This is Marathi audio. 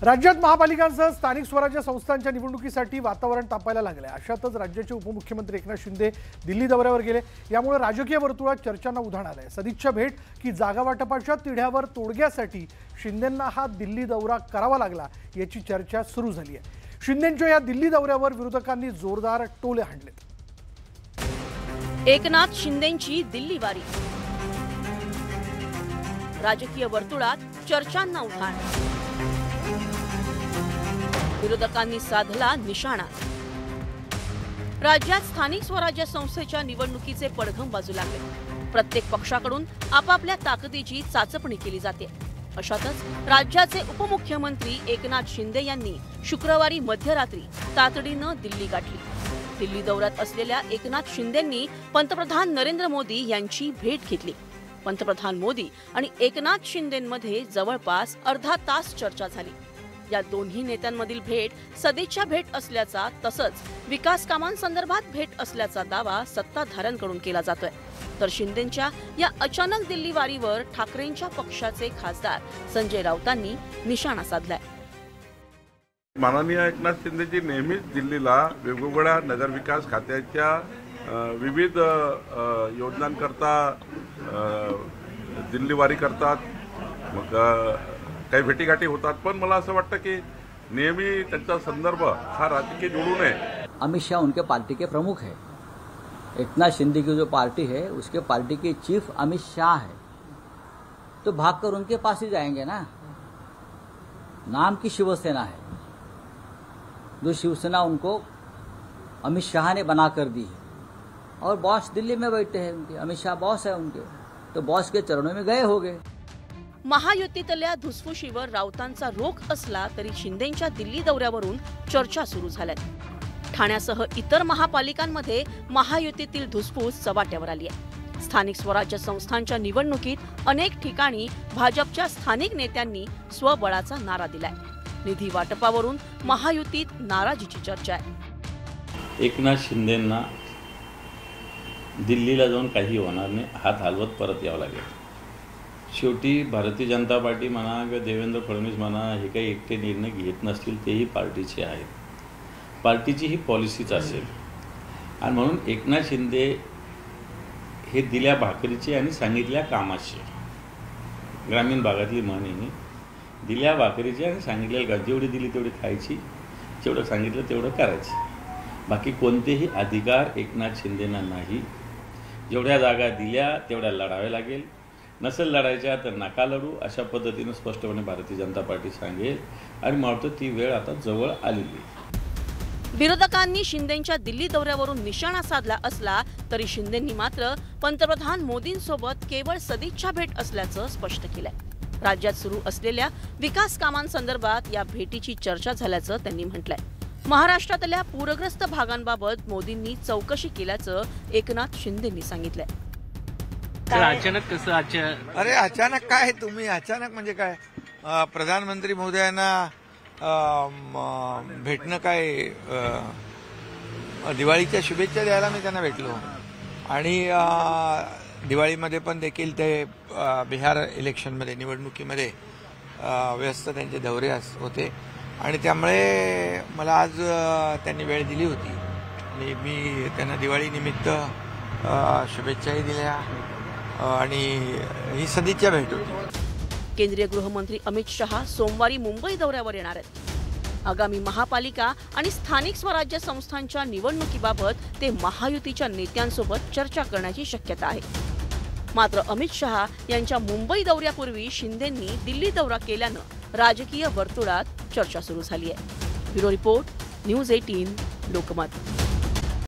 राज्यात महापालिकांसह स्थानिक स्वराज्य संस्थांच्या निवडणुकीसाठी वातावरण तापायला लागले। अशातच राज्याचे उपमुख्यमंत्री एकनाथ शिंदे दिल्ली दौऱ्यावर गेले। यामुळे राजकीय वर्तुळात चर्चांना उधाण आलंय। सदिच्छा भेट की जागा वाटपाच्या तिढ्यावर तोडग्यासाठी शिंदेंना हा दिल्ली दौरा करावा लागला याची चर्चा सुरू झाली आहे। शिंदेंच्या या दिल्ली दौऱ्यावर विरोधकांनी जोरदार टोले हाणलेत। एकनाथ शिंदेंची दिल्ली वारी, राजकीय वर्तुळात चर्चांना उधाण, विरोधकांनी साधला निशाणा। राज्यात स्थानिक स्वराज्य संस्थेच्या निवडणुकीचे पडघम बाजू लागले। प्रत्येक पक्षाकडून आपापल्या ताकदीची चाचपणी केली जाते। अशातच राज्याचे उपमुख्यमंत्री एकनाथ शिंदे यांनी शुक्रवारी मध्यरात्री तातडीनं दिल्ली गाठली। दिल्ली दौऱ्यात असलेल्या एकनाथ शिंदेंनी पंतप्रधान नरेंद्र मोदी यांची भेट घेतली। पंतप्रधान मोदी आणि एकनाथ शिंदेंमध्ये जवळपास अर्धा तास चर्चा झाली। या दोन्ही नेत्यांमधील भेट सदिच्छा भेट असल्याचा तसंच विकास कामांसंदर्भात भेट असल्याचा दावा सत्ताधाऱ्यांकडून केला जातोय। तर शिंदेंच्या या अचानक दिल्ली वारीवर ठाकरेंच्या पक्षाचे खासदार संजय राऊतांनी निशाणा साधलाय। माननीय एकनाथ शिंदेजी नेहमीच दिल्लीला वेगवेगळ्या नगरविकास खात्याच्या विविध योजनांकरता दिल्ली वारी करतात। मग काही भेटीगाठी होतात, पण मला असं वाटतं की नेहमी त्यांचा संदर्भ हा राजकीय जोडू नये। अमित शाह उनके पार्टी के प्रमुख है। एकनाथ शिंदे की जो पार्टी है उसके पार्टी के चीफ अमित शाह है, तो भागकर उनके पास ही जाएंगे ना। नाम की शिवसेना है, जो शिवसेना उनको अमित शाह ने बना कर दी है और बॉस दिल्ली में बैठे हैं उनके। अमित शाह बॉस है उनके, तो बॉस के चरणों में गए होंगे। महायुतीतल्या धुसफुशीवर राऊतांचा रोख असला तरी शिंदेंच्या दिल्ली दौऱ्यावरून चर्चा सुरू झाल्यात। ठाण्यासह इतर महापालिकांमध्ये महायुतीतील धुसफूस चव्हाट्यावर आली आहे। स्थानिक स्वराज्य संस्थांच्या निवडणुकीत अनेक ठिकाणी भाजपच्या स्थानिक नेत्यांनी स्वबळाचा नारा दिलाय। निधी वाटपावरून महायुतीत नाराजीची चर्चा आहे। एकनाथ शिंदेंना दिल्लीला जाऊन काही होणार नाही, हात हलवत परत यावं लागेल। शेवटी भारतीय जनता पार्टी म्हणा किंवा देवेंद्र फडणवीस म्हणा हे काही एकटे निर्णय घेत नसतील, तेही पार्टीचे आहेत। पार्टीची ही पॉलिसीच असेल आणि म्हणून एकनाथ शिंदे हे दिल्या भाकरीचे आणि सांगितल्या कामाचे, ग्रामीण भागातली म्हण आहे, दिल्या भाकरीचे आणि सांगितलेल्या जेवढी दिली तेवढी खायची, जेवढं सांगितलं तेवढं करायचं। बाकी कोणतेही अधिकार एकनाथ शिंदेंना नाही। जेवढ्या जागा दिल्या तेवढ्या लढावे लागेल, नसेल लढायच्या तर नका लढू, अशा पद्धतीने स्पष्टपणे भारतीय जनता पार्टी सांगेल आणि मला वाटतं ती वेळ आता जवळ आलेली आहे। विरोधकांनी शिंदेंच्या दिल्ली दौऱ्यावरून निशाणा साधला असला तरी शिंदेंनी मात्र पंतप्रधान मोदींसोबत केवळ सदिच्छा भेट असल्याचं स्पष्ट केलंय। राज्यात सुरू असलेल्या विकास कामांसंदर्भात या भेटीची चर्चा झाल्याचं त्यांनी म्हटलंय। महाराष्ट्रातल्या पूरग्रस्त भागांबाबत मोदींनी चौकशी केल्याचं एकनाथ शिंदेंनी सांगितलंय। अचानक कसं? अरे अचानक काय, तुम्ही अचानक म्हणजे काय? प्रधानमंत्री महोदयांना भेटणं काय, दिवाळीच्या शुभेच्छा द्यायला मी त्यांना भेटलो आणि दिवाळीमध्ये पण देखील ते बिहार इलेक्शनमध्ये निवडणुकीमध्ये व्यस्त त्यांचे दौरे होते आणि त्यामुळे मला आज त्यांनी वेळ दिली होती आणि मी त्यांना दिवाळीनिमित्त शुभेच्छाही दिल्या आणि ही सदिच्छा भेट होती। केंद्रीय गृहमंत्री अमित शहा सोमवारी मुंबई दौऱ्यावर येणार आहेत। आगामी महापालिका आणि स्थानिक स्वराज्य संस्थांच्या निवडणुकीबाबत ते महायुतीच्या नेत्यांसोबत चर्चा करण्याची शक्यता आहे। मात्र अमित शहा यांच्या मुंबई दौऱ्यापूर्वी शिंदेंनी दिल्ली दौरा केल्यानं राजकीय वर्तुळात चर्चा सुरू झाली आहे। Bureau report, news 18 Lokmat.